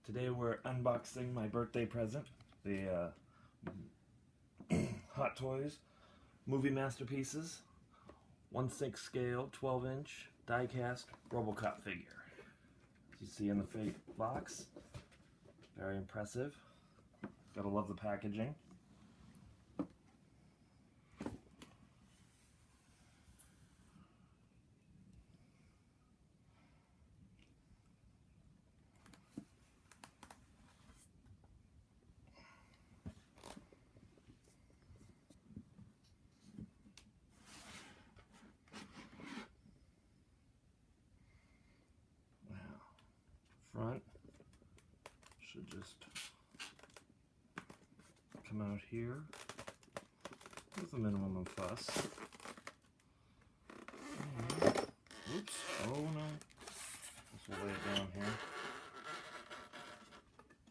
Today we're unboxing my birthday present, the Hot Toys Movie Masterpieces 1/6 scale 12-inch die-cast Robocop figure. As you see in the fake box, very impressive. Gotta love the packaging. Front should just come out here with a minimum of fuss. And, oops, oh no. This will lay it down here.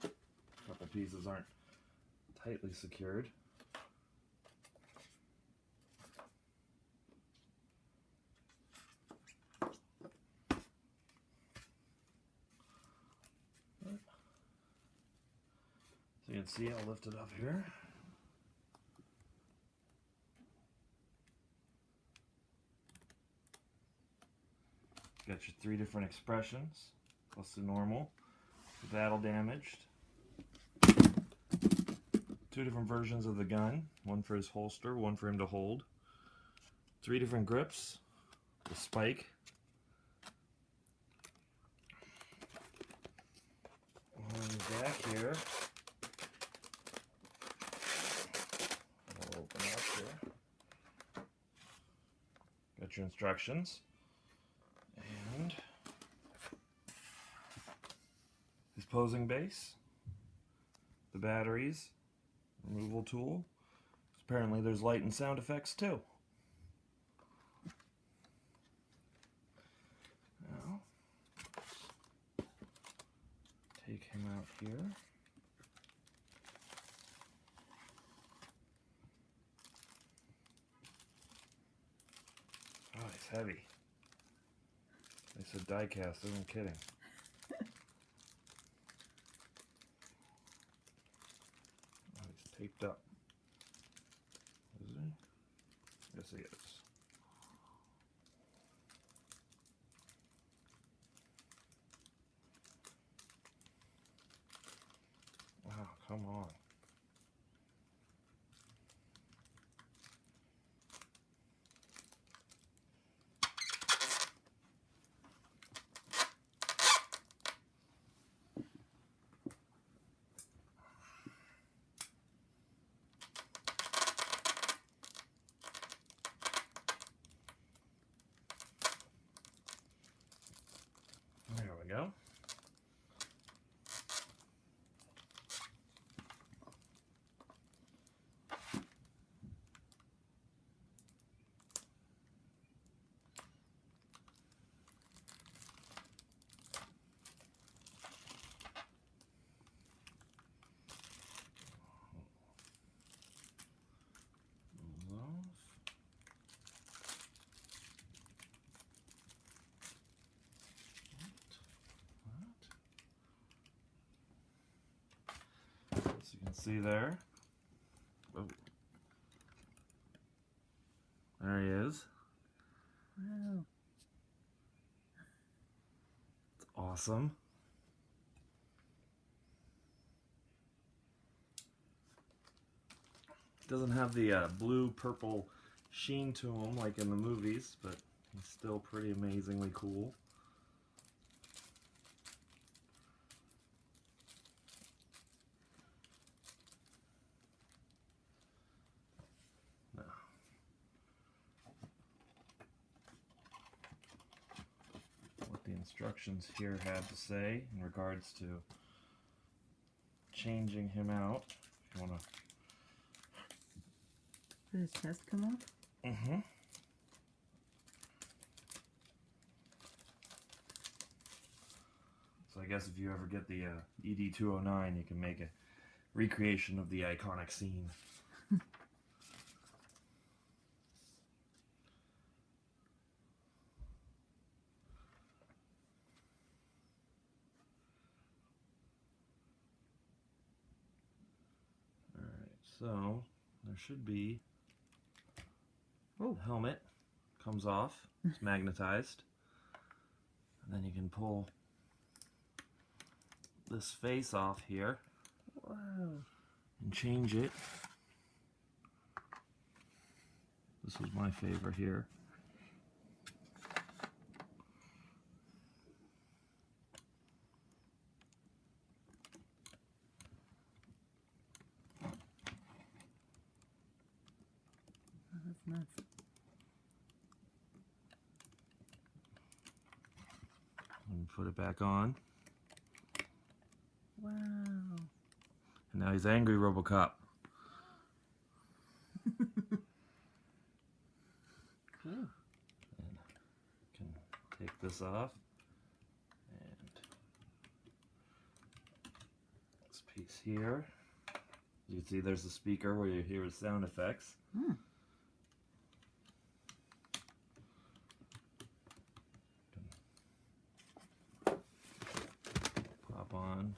A couple pieces aren't tightly secured. So you can see, I'll lift it up here. Got your 3 different expressions, plus the normal, battle damaged. 2 different versions of the gun, one for his holster, one for him to hold. 3 different grips, the spike. On the back here, I'll open up here. Got your instructions. And his posing base, the batteries, removal tool. Apparently there's light and sound effects too. Now, take him out here. Oh, he's heavy. They said die cast, I wasn't kidding. Oh, he's taped up. Is he? Yes, he is. Wow, come on. There we go. As you can see there. Oh. There he is. Wow. It's awesome. Doesn't have the blue-purple sheen to him like in the movies, but he's still pretty amazingly cool. What the instructions here had to say in regards to changing him out. If you want to. Did his chest come off? Mm-hmm. So I guess if you ever get the ED-209, you can make a recreation of the iconic scene. So there should be Oh. the helmet comes off. It's magnetized. And then you can pull this face off here. Wow. And change it. This was my favorite here. Oh, that's nuts. And put it back on. Wow. And now he's angry Robocop. Cool. And can take this off. And this piece here. You can see there's a speaker where you hear his sound effects. Hmm. Pop on.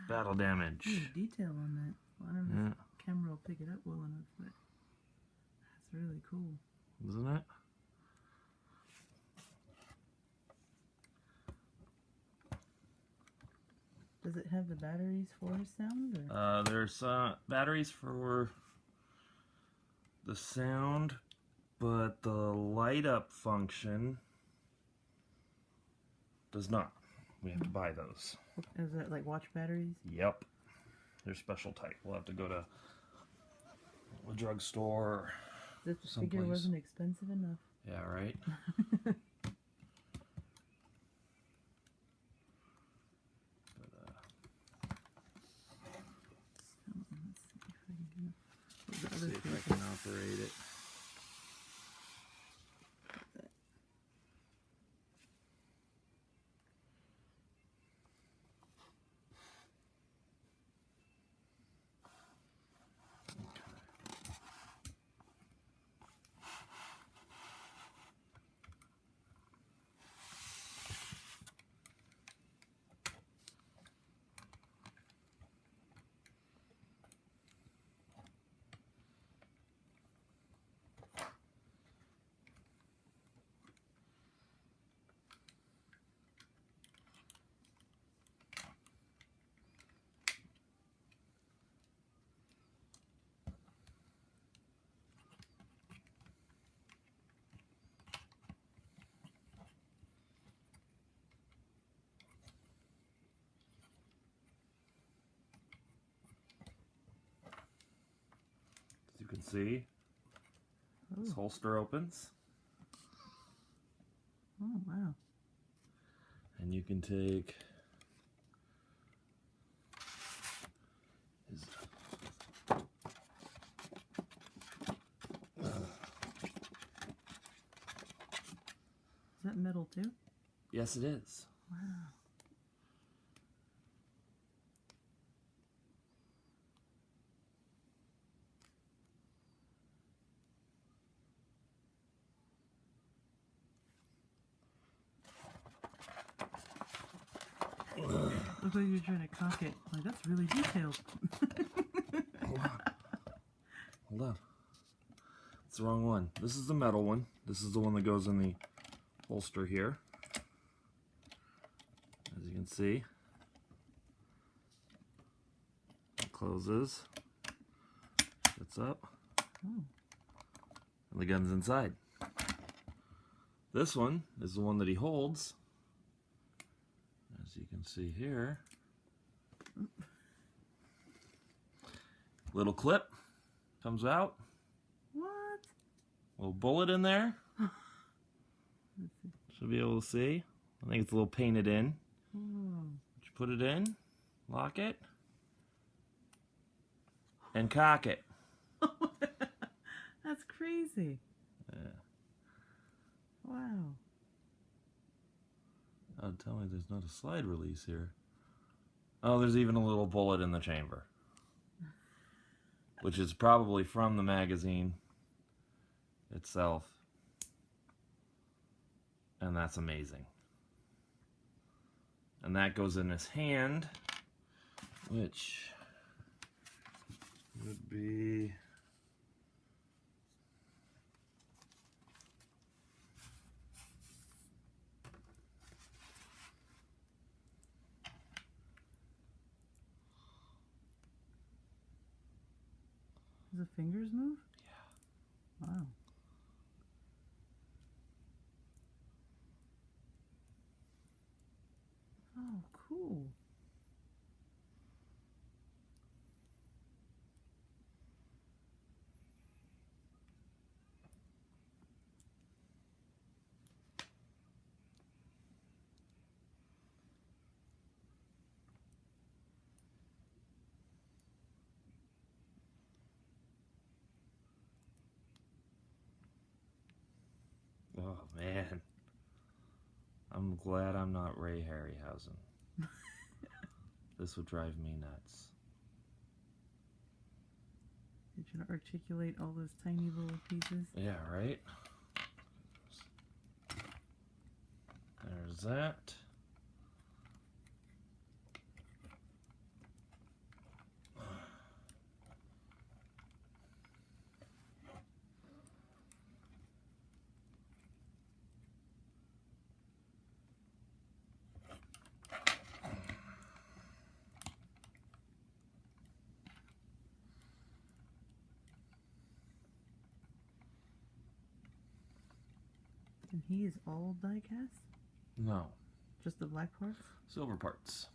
Battle damage. Ooh, detail on that. I don't know if the camera will pick it up well enough, but that's really cool. Isn't it? Does it have the batteries for sound? Or? There's batteries for the sound, but the light up function does not. We have to buy those. Is that like watch batteries? Yep. They're special type. We'll have to go to a drugstore. That the figure someplace. wasn't expensive enough. Yeah, right? Let's See if I can operate it. As you can see, this Oh. holster opens, Oh, wow. and you can take his Is that metal too? Yes, it is. Wow. Looks like you're trying to cock it. Like, that's really detailed. Hold on. Hold on. It's the wrong one. This is the metal one. This is the one that goes in the holster here. As you can see. It closes. Sits up. Oh. And the gun's inside. This one is the one that he holds. As you can see here. Little clip comes out. What? Little bullet in there. Should be able to see. I think it's a little painted in. Oh. You put it in, lock it, and cock it. That's crazy. Yeah. Wow. Oh, tell me there's not a slide release here. Oh, there's even a little bullet in the chamber. Which is probably from the magazine itself. And that's amazing. And that goes in his hand, which would be... Does the fingers move? Yeah. Wow. Oh, cool. Oh, man. I'm glad I'm not Ray Harryhausen. This would drive me nuts. Did you articulate all those tiny little pieces? Yeah, right? There's that. And he is all die cast? No. Just the black parts? Silver parts.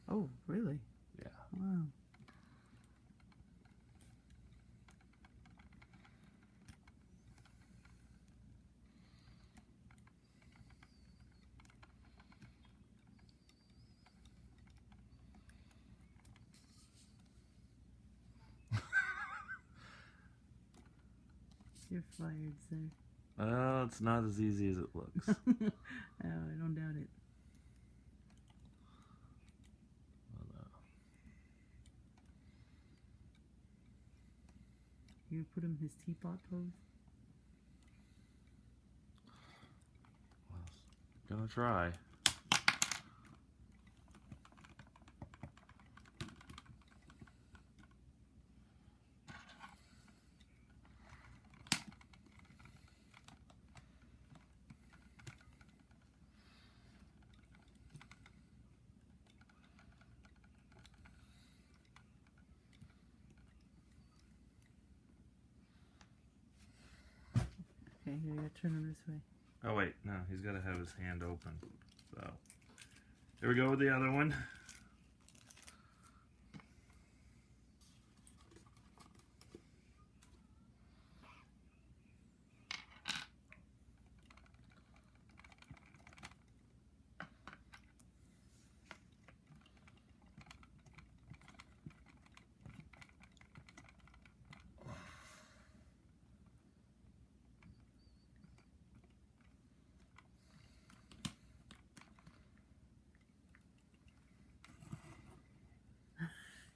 Oh, really? Yeah. Wow. You're fired, sir. Well, it's not as easy as it looks. Oh, I don't doubt it. You put him in his teapot pose? Gonna try. Okay, here, you gotta turn him this way. Oh wait, no, he's gotta have his hand open. So, here we go with the other one.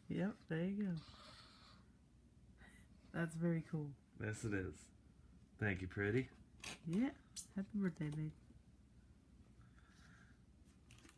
Yep, there you go. That's very cool. Yes, it is. Thank you, pretty. Yeah, happy birthday, babe.